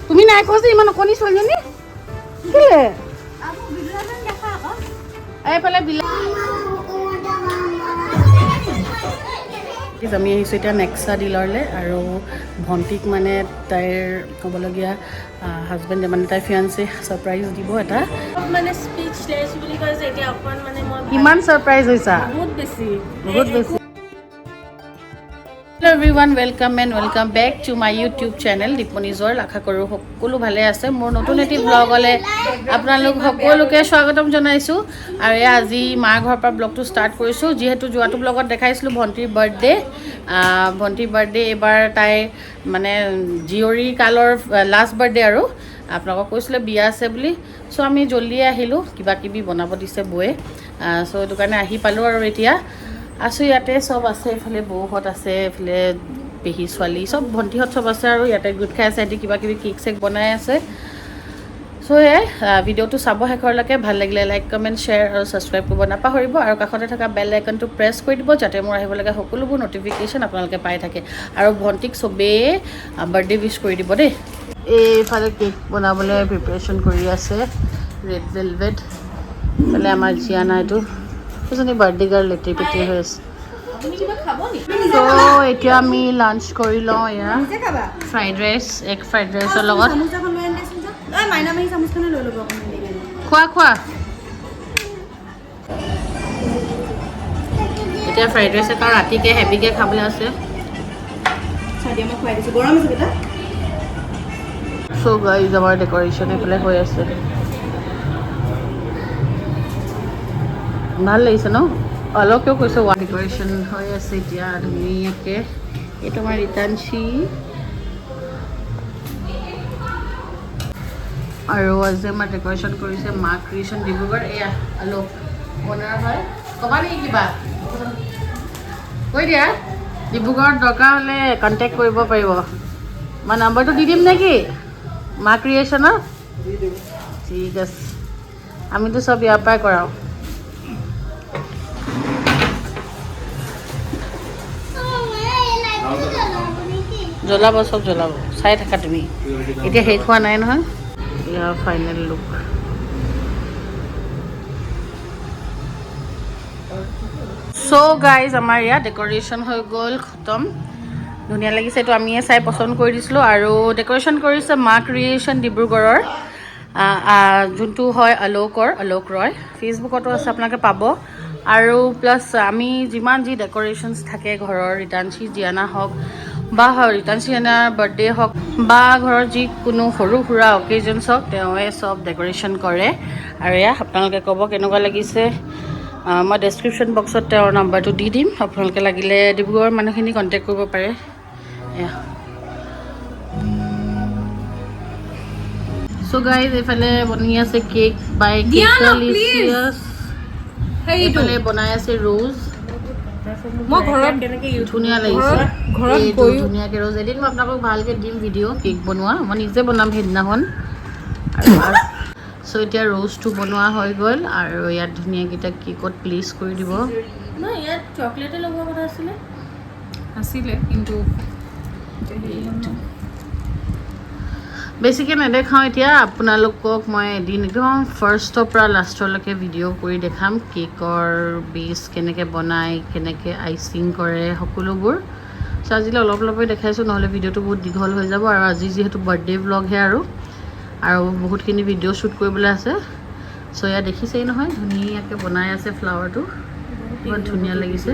তুমি নাই কোৱা যে ইমান অকণি ছোৱালীজনী কেলে এইফালে আমি আহিছোঁ এতিয়া নেক্সা ডিলাৰলৈ আৰু ভণ্টিক মানে তাইৰ ক'বলগীয়া হাজবেণ্ডে মানে তাইৰ ফিয়াঞ্চে ছাৰপ্ৰাইজ দিব এটা মানে স্পীচলেছ বুলি কয় যে এতিয়া অকণ মানে মই কিমান ছাৰপ্ৰাইজ হৈছা বহুত বেছি Hello everyone, welcome and welcome back to my YouTube channel Bhntyৰ আশা কৰোঁ সকলো ভালে আছে মোৰ নতুন এটি ব্লগলৈ আপোনালোক সকলোকে স্বাগতম জনাইছোঁ আৰু আজি মাৰ ঘৰৰ পৰা ব্লগটো ষ্টাৰ্ট কৰিছোঁ যিহেতু যোৱাটো ব্লগত দেখাইছিলোঁ ভণ্টিৰ বাৰ্থডে এবাৰ তাই মানে জীয়ৰী কালৰ লাষ্ট বাৰ্থডে আৰু আপোনালোকক কৈছিলে বিয়া আছে বুলি চ' আমি জল্দি আহিলোঁ কিবা কিবি বনাব দিছে বৌয়ে চ' সেইটো কাৰণে আহি পালোঁ আৰু এতিয়া আছোঁ ইয়াতে চব আছে এইফালে বৌহঁত আছে এইফালে পেহী ছোৱালী চব ভণ্টিহঁত চব আছে আৰু ইয়াতে গোট খাই আছে সিহঁতি কিবা কিবি কেক চেক বনাই আছে চ' এই ভিডিঅ'টো চাব শেষৰলৈকে ভাল লাগিলে লাইক কমেণ্ট শ্বেয়াৰ আৰু ছাবস্ক্ৰাইব কৰিব নাপাহৰিব আৰু কাষতে থকা বেল আইকনটো প্ৰেছ কৰি দিব যাতে মোৰ আহিবলগীয়া সকলোবোৰ ন'টিফিকেশ্যন আপোনালোকে পাই থাকে আৰু ভণ্টিক চবেই বাৰ্থডে উইছ কৰি দিব দেই এইফালে কেক বনাবলৈ প্ৰিপেৰেশ্যন কৰি আছে ৰেড ভেলভেট এইফালে আমাৰ জিয়ানা এইটো এজনী বাৰ্থডে গাৰ্ল লেটি পেটি হৈ আছে তো এতিয়া আমি লাঞ্চ কৰি লওঁ এয়া ফ্ৰাইড ৰাইচ এগ ফ্ৰাইড ৰাইচৰ লগত খোৱা এতিয়া ফ্ৰাইড ৰাইচ এটা ৰাতিকৈ হেভিকৈ খাবলৈ আছে চ' গাইজ আমাৰ ডেক'ৰেশ্যন এইফালে হৈ আছে ভাল লাগিছে ন অলপকেও কৈছে ৱা ডেক'ৰেশ্যন হৈ আছে এতিয়া ধুনীয়াকৈ এইটো আমাৰ ৰিটাৰ্ণশী আৰু আজি আমাৰ ডেক'ৰেশ্যন কৰিছে মা ক্ৰিয়েশ্যন ডিব্ৰুগড় এয়া আলোক অ'নাৰ হয় ক'বা নেকি কিবা কৈ দিয়া ডিব্ৰুগড়ত দৰকাৰ হ'লে কণ্টেক্ট কৰিব পাৰিব মই নাম্বাৰটো দি দিম নেকি মা ক্ৰিয়েশ্যনৰ ঠিক আছে আমিতো চব ইয়াৰ পৰাই কৰাওঁ জ্বলাব চব জ্বলাব চাই থাকা তুমি এতিয়া শেষ হোৱা নাই নহয় ইয়াৰ ফাইনেল লুক চ' গাইজ আমাৰ ইয়াত ডেক'ৰেশ্যন হৈ গ'ল খতম ধুনীয়া লাগিছে এইটো আমিয়ে চাই পচন্দ কৰি দিছিলোঁ আৰু ডেক'ৰেশ্যন কৰিছে মা ক্ৰিয়েশ্যন ডিব্ৰুগড়ৰ যোনটো হয় আলোক ৰয় ফেচবুকতো আছে আপোনালোকে পাব আৰু প্লাছ আমি যিমান যি ডেক'ৰেশ্যনছ থাকে ঘৰৰ ৰিটাৰ্ণশী জিয়ানা হওক বা ৰিটাৰ্ণশী জিয়ানাৰ বাৰ্থডে হওক বা ঘৰৰ যিকোনো সৰু সুৰা অকেজনছ হওক তেওঁৱে চব ডেক'ৰেশ্যন কৰে আৰু এয়া আপোনালোকে ক'ব কেনেকুৱা লাগিছে মই ডেছক্ৰিপশ্যন বক্সত তেওঁৰ নাম্বাৰটো দি দিম আপোনালোকে লাগিলে ডিব্ৰুগড়ৰ মানুহখিনি কণ্টেক্ট কৰিব পাৰে এয়া চ' গাইজ এইফালে বনি আছে কেক বাই কেকলিচিয়াছ এইফালে বনাই আছে ৰ'জ মই ঘৰত ধুনীয়া লাগিছে ঘৰত ধুনীয়াকৈ ৰ'জ এদিন মই আপোনালোকক ভালকৈ দিম ভিডিঅ' কেক বনোৱা মই নিজে বনাম সেইদিনাখন আৰু চ' এতিয়া ৰ'জটো বনোৱা হৈ গ'ল আৰু ইয়াত ধুনীয়াকেইটা কেকত প্লেচ কৰি দিব ইয়াত চকলেটে লগোৱা কথা আছিলে কিন্তু বেছিকৈ নেদেখাওঁ এতিয়া আপোনালোকক মই এদিন একদম ফাৰ্ষ্টৰ পৰা লাষ্টলৈকে ভিডিঅ' কৰি দেখাম কেকৰ বেছ কেনেকৈ বনায় কেনেকৈ আইচিং কৰে সকলোবোৰ চ' আজিলৈ অলপে দেখাইছোঁ নহ'লে ভিডিঅ'টো বহুত দীঘল হৈ যাব আৰু আজি যিহেতু বাৰ্থডে ব্লগহে আৰু বহুতখিনি ভিডিঅ' শ্বুট কৰিবলৈ আছে চ' এয়া দেখিছেই নহয় ধুনীয়াকৈ বনাই আছে ফ্লাৱাৰটো বহুত ধুনীয়া লাগিছে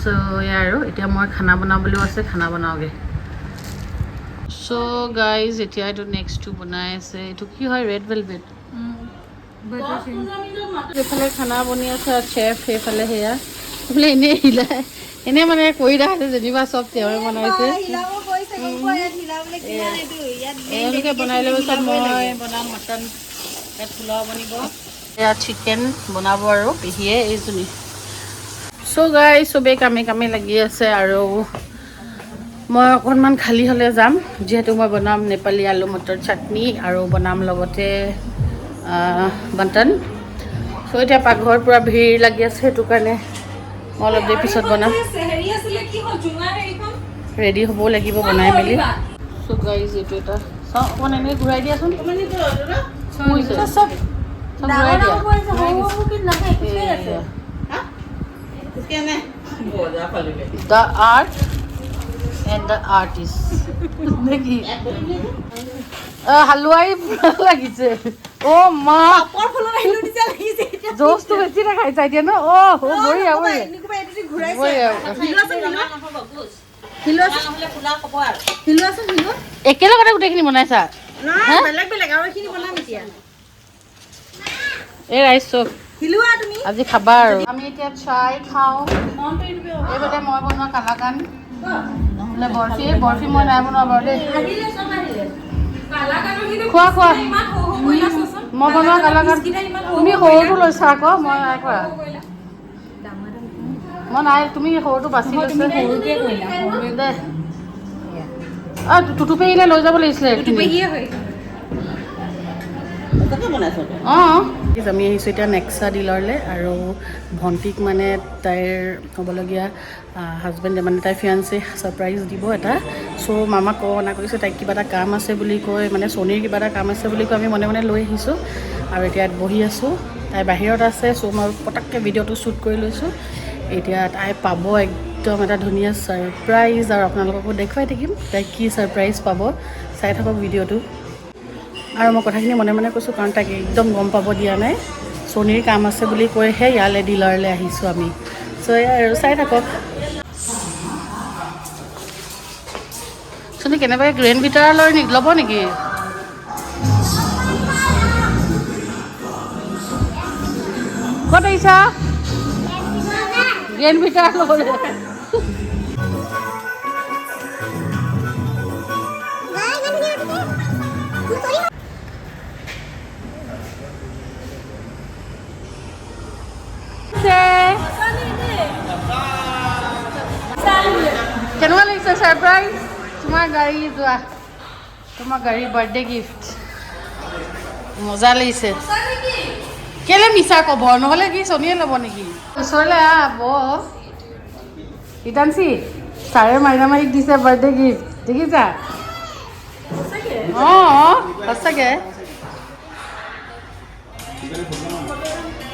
চ' এয়া আৰু এতিয়া মই খানা বনাবলৈও আছে খানা বনাওঁগৈ চ' গাইজ এতিয়া এইটো নেক্সটটো বনাই আছে এইটো কি হয় ৰেড ভেলভেট এইফালে খানা বনি আছে চেফ সেইফালে সেয়া এইফালে এনেই হিলাই এনেই মানে কৰি থাকে যেনিবা চব তেওঁৱে বনাইছে এওঁলোকে বনাই লৈ পিছত মই বনাম মটন ইয়াত পোলাও বনিব এয়া চিকেন বনাব আৰু পেহীয়ে এইজনী চ' গাইজ চবেই কামে লাগি আছে আৰু মই অকণমান খালী হ'লে যাম যিহেতু মই বনাম নেপালী আলু মটৰ চাটনি আৰু বনাম লগতে বণ্টন চ' এতিয়া পাকঘৰত পূৰা ভিৰ লাগি আছে সেইটো কাৰণে মই অলপ দেৰি পিছত বনাম ৰেডি হ'বও লাগিব বনাই মেলি সো গাইজ এইটো এটা চাওঁ অকণমান এনেকৈ ঘূৰাই দিয়াচোন চব ঘূৰাই দিয়া the art and the artist নেকি হালোৱাই লাগিছে অ' মা জোচটো বেছি দেখাইছা এতিয়া ন অ' বঢ়িয়া একেলগতে গোটেইখিনি বনাইছা এই ৰাইচ চব আজি খাবা আৰু আমি এতিয়া চাই খাওঁ এইফালে মই বনোৱা কালাকান নহ'লে বৰফি মই নাই বনোৱা বাৰু দেই খোৱা খোৱা মই বনোৱা কালাকান তুমি সৰুটো লৈছা আকৌ মই নাই কৰা মই নাই তুমি সৰুটো বাছি লৈছা দে টুটুপেহীলে লৈ যাব লাগিছিলে অঁ আমি আহিছোঁ এতিয়া নেক্সা ডিলাৰলৈ আৰু ভণ্টিক মানে তাইৰ হ'বলগীয়া হাজবেণ্ডে মানে তাইৰ ফিয়াঞ্চে ছাৰপ্ৰাইজ দিব এটা চ' মামাক অনা কৰিছোঁ তাইক কিবা এটা কাম আছে বুলি কৈ মানে ছনীৰ কিবা এটা কাম আছে বুলি কৈ আমি মনে মনে লৈ আহিছোঁ আৰু এতিয়া ইয়াত বহি আছোঁ তাই বাহিৰত আছে চ' মই পটককৈ ভিডিঅ'টো শ্বুট কৰি লৈছোঁ এতিয়া তাই পাব একদম এটা ধুনীয়া ছাৰপ্ৰাইজ আৰু আপোনালোককো দেখুৱাই থাকিম তাই কি ছাৰপ্ৰাইজ পাব চাই থাকক ভিডিঅ'টো আৰু মই কথাখিনি মনে মনে কৈছোঁ কাৰণ তাইক একদম গম পাব দিয়া নাই ছনীৰ কাম আছে বুলি কৈহে ইয়ালৈ ডিলাৰলৈ আহিছোঁ আমি চ' আৰু চাই থাকক ছনী কেনেবাকৈ গ্ৰেণ্ড ভিটাৰ ল'ব নেকি ক'ত আহিছা গ্ৰেণ্ড ভিটাৰ ল'বলৈ কেনেকুৱা লাগিছে ছাৰপ্ৰাইজ তোমাৰ গাড়ী যোৱা তোমাৰ গাড়ীৰ বাৰ্থডে গিফ্ট মজা লাগিছে কেলৈ মিছা ক'ব নহ'লে কি ছনীয়ে ল'ব নেকি ওচৰলৈ আহ ইটানচি ছাৰে মাইনামাৰীক দিছে বাৰ্থডে গিফ্ট দেখিছা অঁ সঁচাকৈ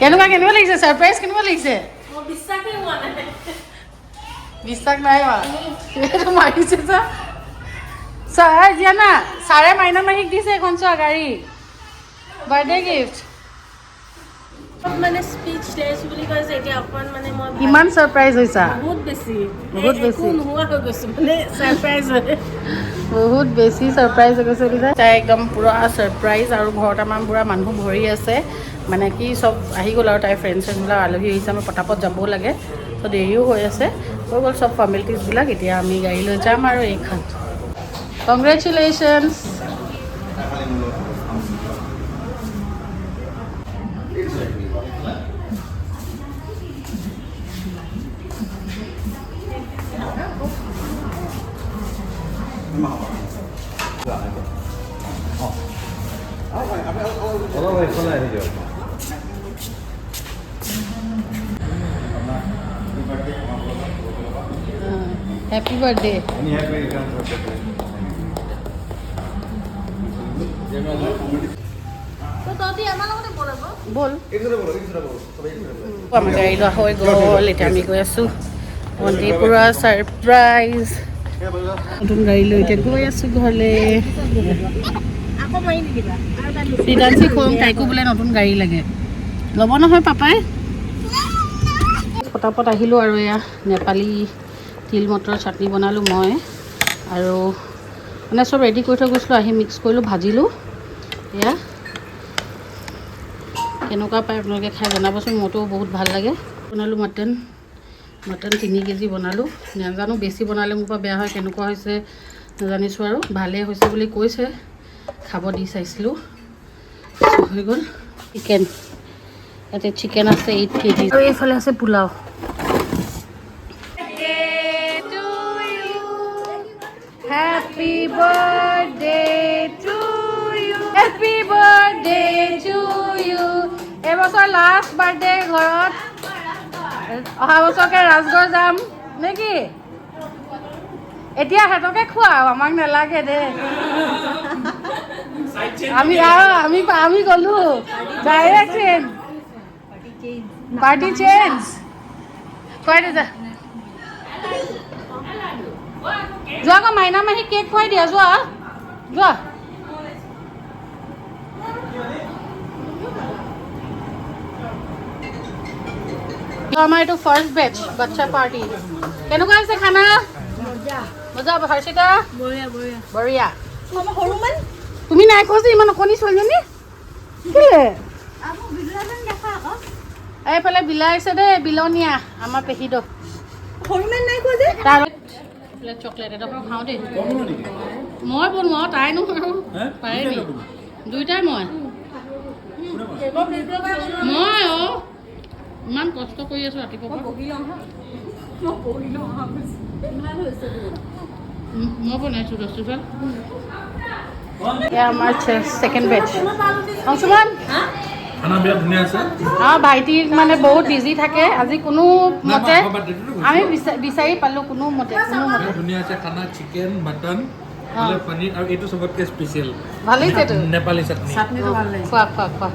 কেনেকুৱা লাগিছে ছাৰপ্ৰাইজ কেনেকুৱা লাগিছে বিশ্বাস নাই এইটো মাৰিছে ছাৰ দিয়া না ছাৰে মাইনামাৰীক দিছে এখন চোৱা গাড়ী বাৰ্থডে গিফ্ট মানে স্পীচলেছ বুলি কয় যে এতিয়া অকমান মানে মই কিমান ছাৰপ্ৰাইজ হৈছা বহুত বেছি নোহোৱা হৈ গৈছো মানে ছাৰপ্ৰাইজ হয় বহুত বেছি ছাৰপ্ৰাইজ হৈ গৈছে তাই একদম পূৰা ছাৰপ্ৰাইজ আৰু ঘৰত আমাৰ পূৰা মানুহ ভৰি আছে মানে কি চব আহি গ'ল আৰু তাইৰ ফ্ৰেণ্ডছবিলাক আলহী আহিছে আমি পটাপট যাবও লাগে ত' দেৰিও হৈ আছে হৈ গ'ল চব ফৰ্মেলিটিজবিলাক এতিয়া আমি গাড়ী লৈ যাম আৰু এইখন কংগ্ৰেচুলেশ্যনছ हैप्पी बर्थडे बोल আমাৰ গাড়ী লোৱা হৈ গ'ল এতিয়া আমি গৈ আছোঁ ভণ্টিৰ পূৰা ছাৰপ্ৰাইজ নতুন গাড়ী লৈ এতিয়া গৈ আছোঁ ঘৰলৈ ফ্ৰীডান্সি খুৱাম তাইকো বোলে নতুন গাড়ী লাগে ল'ব নহয় পাপাই পটাপট আহিলোঁ আৰু এয়া নেপালী তিল মটৰ চাটনি বনালোঁ মই আৰু মানে চব ৰেডি কৰি থৈ গৈছিলোঁ আহি মিক্স কৰিলোঁ ভাজিলোঁ এয়া কেনেকুৱা পায় আপোনালোকে খাই জনাবচোন মোৰতো বহুত ভাল লাগে বনালোঁ মটন 3 কেজি বনালোঁ নাজানো বেছি বনালে মোৰ পৰা বেয়া হয় কেনেকুৱা হৈছে নাজানিছোঁ আৰু ভালেই হৈছে বুলি কৈছে খাব দি চাইছিলোঁ হৈ গ'ল চিকেন ইয়াতে চিকেন আছে 8 কেজি আৰু এইফালে আছে pulao Happy birthday to you. Happy birthday to you. এবছৰ লাষ্ট বাৰ্থডে ঘৰত অহা বছৰকে ৰাজগড় যাম নেকি এতিয়া হেতকে খোৱা আমাক নালাগে দে আমি আমি গ'লো ডাইৰেক্ট ট্ৰেইন পাৰ্টি চেঞ্জ খুৱাই দে যা যোৱা আকৌ মাইনা মাহী কেক খুৱাই দিয়া যোৱা যোৱা আমাৰ এইটো ফাৰ্ষ্ট বেচ বাচ্চা পাৰ্টি কেনেকুৱা হৈছে খানা মজা হৰ্ষিতা বঢ়িয়া তুমি নাই খোৱা যে ইমান অকণি ছোৱালীজনী এইফালে বিলাই আছে দেই বিলনীয়া আমাৰ পেহীদক চকলেট এটা খাওঁ দেই মই বনোৱা তাই নহয় পাৰে নি দুইটাই মই ইমান কষ্ট কৰি আছো ৰাতিপুৱা মই বনাইছো দস্তুফাল আমাৰ ছেকেণ্ড বেচ অংশুমান ভাইটিৰ মানে বহুত বিজি থাকে আজি কোনো মতে আমি বিচাৰি পালো কোনো মতে ধুনীয়া আছে খানা চিকেন মটন পনীৰ আৰু এইটো চবতকে স্পেচিয়েল ভাল লাগিছে নেপালী চাটনি খোৱা খোৱা খোৱা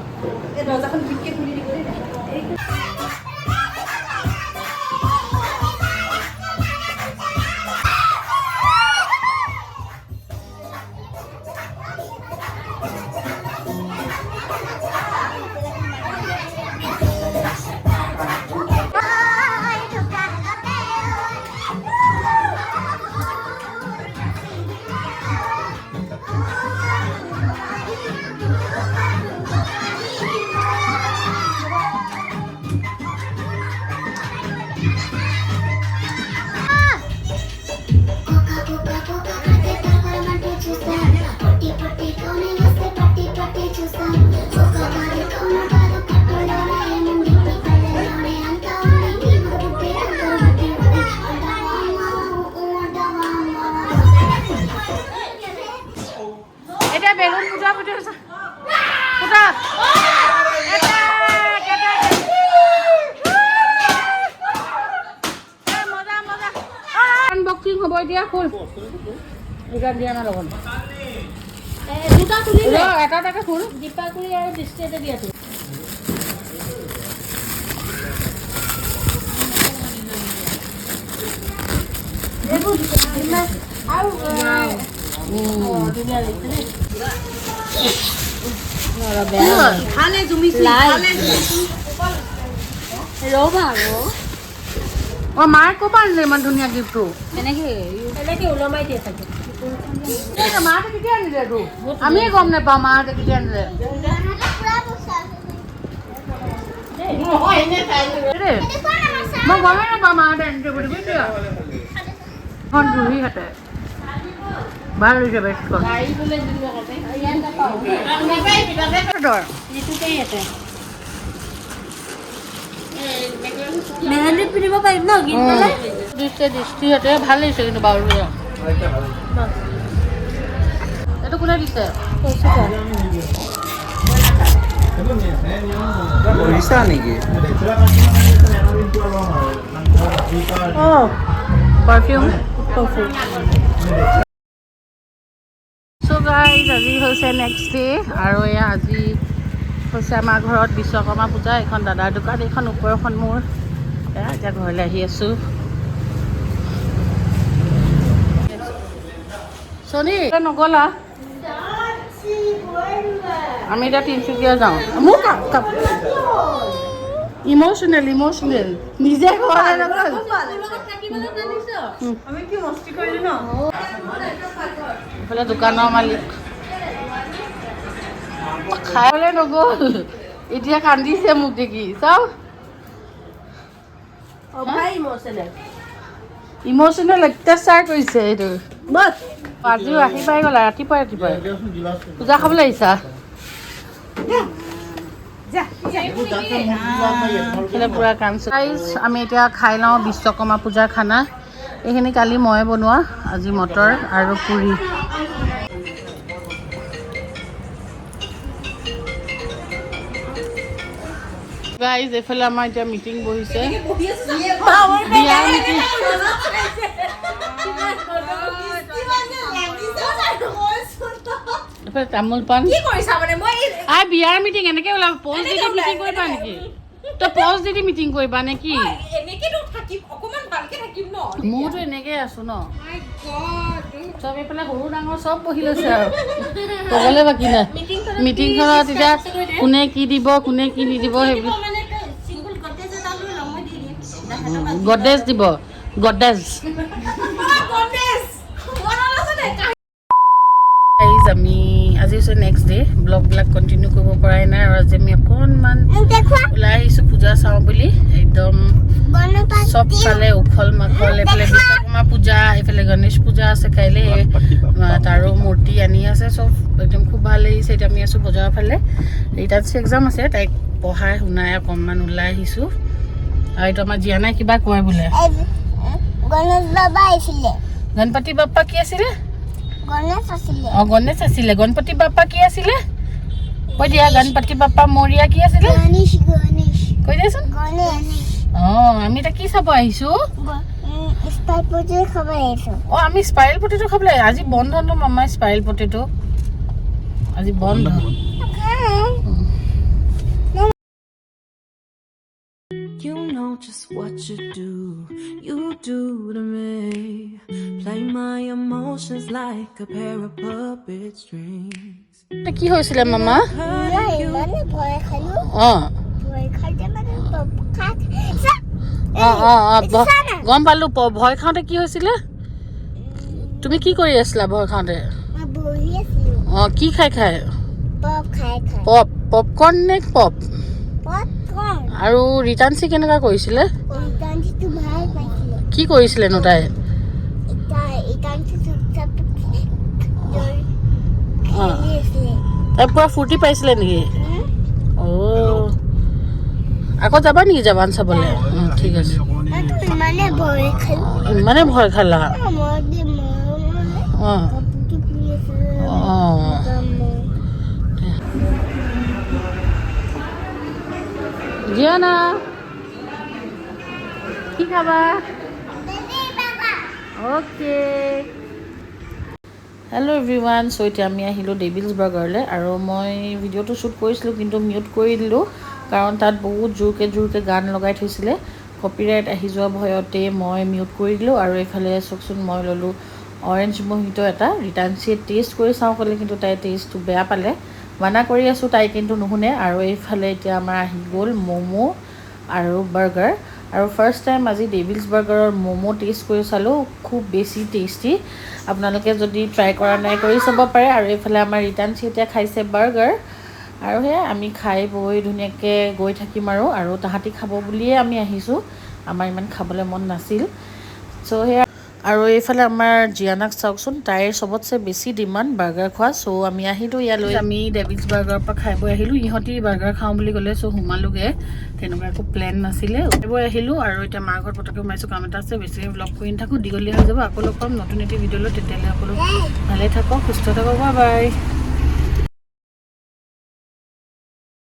এতিয়া বেলুন পূজা পঠিয়াইছা পূজা আনবক্সিং হ'ব এতিয়া ফুল দুটা দিয়া না লগত দুটা তুলি এটা এটা ফুল দীপাকুৰি আৰু দৃষ্টিতে দিয়াটো আৰু ধুনীয়া লাগিছে দেই খালে জুমিছে ৰ'বা আৰু অঁ মায়ে ক'ৰ পৰা আনিলে ইমান ধুনীয়া গিফ্টটো এনেকৈ ওলমাই দিয়ে চাগে মাহঁতে কেতিয়া আনিলে এইটো আমিয়ে গম নাপাওঁ মাহঁতে কেতিয়া আনিলে মই গমেই নাপাওঁ মাহঁতে আনিছে বুলি বুজিছা এখন জুহিহঁতে ভাল হৈছে বেষ্টখন মেহেন্দিত পিন্ধিব পাৰিম ন দৃষ্টিহঁতে ভাল লাগিছে কিন্তু বাৰু এইটো কোনে দিছে পাৰফিউম চ' গাইজ আজি হৈছে নেক্সট ডে আৰু এয়া আজি হৈছে আমাৰ ঘৰত বিশ্বকৰ্মা পূজা এইখন দাদাৰ দোকান এইখন ওপৰখন মোৰ এয়া এতিয়া ঘৰলৈ আহি আছোঁ চনী নগ'লা আমি এতিয়া তিনিচুকীয়া যাওঁ মোৰ ইম'চনেল নিজে ঘৰলৈ নগ'ল এইফালে দোকানৰ মালিক খাবলৈ নগ'ল এতিয়া কান্দিছে মোক দেখি চাওঁ ইম'চনেল অত্যাচাৰ কৰিছে এইটো আজিও আহি পাই গ'লা ৰাতিপুৱাই পূজা খাবলৈ আহিছা পুৰা কান্দিছোঁ আমি এতিয়া খাই লওঁ বিশ্বকৰ্মা পূজাৰ খানা এইখিনি কালি ময়ে বনোৱা আজি মটৰ আৰু পুৰি গাইজ এইফালে আমাৰ এতিয়া মিটিং বহিছে তামোল পাণ বিয়াৰ মিটিং এনেকে ওলাব পজ দি মিটিং কৰিবা নেকি তই পজ দি মিটিং কৰিবা নেকি মোৰতো এনেকে আছো ন চব এইফালে সৰু ডাঙৰ চব বহি লৈছে আৰু ক'বলৈ বাকী নাই মিটিংখনত এতিয়া কোনে কি দিব কোনে কি নিদিব সেইবোৰ গডেজ দিব গডেজ আমি আজি হৈছে নেক্সট ডে ব্লগবিলাক কণ্টিনিউ কৰিব পৰাই নাই আৰু আজি আমি অকণমান ওলাই আহিছোঁ পূজা চাওঁ বুলি একদম চব ফালে উখল মাখল এইফালে বিশ্বকৰ্মা পূজা এইফালে গণেশ পূজা আছে কাইলৈ তাৰো মূৰ্তি আনি আছে চব একদম খুব ভাল লাগিছে এতিয়া আমি আছোঁ বজাৰৰ ফালে ৰিটাৰ্ণছ এক্সাম আছে তাইক পঢ়াই শুনাই অকণমান ওলাই আহিছোঁ আৰু এইটো আমাৰ জীয়ানাই কিবা কয় বোলে গণপতি বাপ্পা কি আছিলে গণেশ আছিলে গণপতি বাপ্পা কি আছিলে কৈ দিয়া গণপতি বাপ্পা মৰিয়া কি আছিলে কৈ দিয়াচোন আমি এতিয়া কি চাব আহিছো আমি স্পাইৰেল পটেটো খাবলৈ আজি বন্ধ ন মামা স্পাইৰেল পটেটো আজি বন্ধ You know just what you do to me. Play my emotions like a pair of puppet strings. কি হৈছিলে মামা গম পালো ভয় খাওঁতে কি হৈছিলে তুমি কি কৰি আছিলা ভয় খাওঁতে কি খাই পপ পপকৰ্ণ নে পপ আৰু ৰিটাৰ্ণসি কেনেকুৱা কৰিছিলে কি কৰিছিলে নো তাই তাই পুৰা ফূৰ্তি পাইছিলে নেকি আকৌ যাবা নেকি জাবান চাবলৈ ঠিক আছে ইমানে ভয় খালা জিয়ানা কি খাবা অ'কে হেল্ল' এভৰিৱান চ' এতিয়া আমি আহিলোঁ ডেভিলছ বাৰ্গাৰলৈ আৰু মই ভিডিঅ'টো শ্বুট কৰিছিলোঁ কিন্তু মিউট কৰি দিলোঁ কাৰণ তাত বহুত জোৰকৈ গান লগাই থৈছিলে কপিৰাইট আহি যোৱা ভয়তে মই মিউট কৰি দিলোঁ আৰু এইফালে চাওকচোন মই ল'লোঁ অৰেঞ্জ মহিত এটা ৰিটাৰ্ণচিয়ে টেষ্ট কৰি চাওঁ ক'লে কিন্তু তাই টেষ্টটো বেয়া পালে মানা কৰি আছোঁ তাই কিন্তু নুশুনে আৰু এইফালে এতিয়া আমাৰ আহি গ'ল ম'ম' আৰু বাৰ্গাৰ আৰু ফাৰ্ষ্ট টাইম আজি ডেভিলছ বাৰ্গাৰৰ ম'ম' টেষ্ট কৰি চালোঁ খুব বেছি টেষ্টি আপোনালোকে যদি ট্ৰাই কৰা নাই কৰি চাব পাৰে আৰু এইফালে আমাৰ ৰিটাৰ্ণচি এতিয়া খাইছে বাৰ্গাৰ আৰু সেয়া আমি খাই বৈ ধুনীয়াকৈ গৈ থাকিম আৰু তাহাঁতি খাব বুলিয়ে আমি আহিছোঁ আমাৰ ইমান খাবলৈ মন নাছিল চ' সেয়া আৰু এইফালে আমাৰ জিয়ানাক চাওকচোন তাইৰ চবতছে বেছি ডিমাণ্ড বাৰ্গাৰ খোৱা চ' আমি আহিলোঁ ইয়ালৈ আমি ডেভিলছ বাৰ্গাৰৰ পৰা খাই বৈ আহিলোঁ ইহঁতি বাৰ্গাৰ খাওঁ বুলি ক'লে চ' সোমালোগৈ তেনেকুৱা একো প্লেন নাছিলে খাই বৈ আহিলোঁ আৰু এতিয়া মাৰ ঘৰত পটককৈ সোমাইছোঁ কাম এটা আছে বেছিকৈ ব্লগ কৰি নাথাকোঁ দীঘলীয়া হৈ যাব আকৌ লগ পাম নতুন এটি ভিডিঅ'লৈ তেতিয়াহ'লে সকলো ভালে থাকক সুস্থ থাকক বাই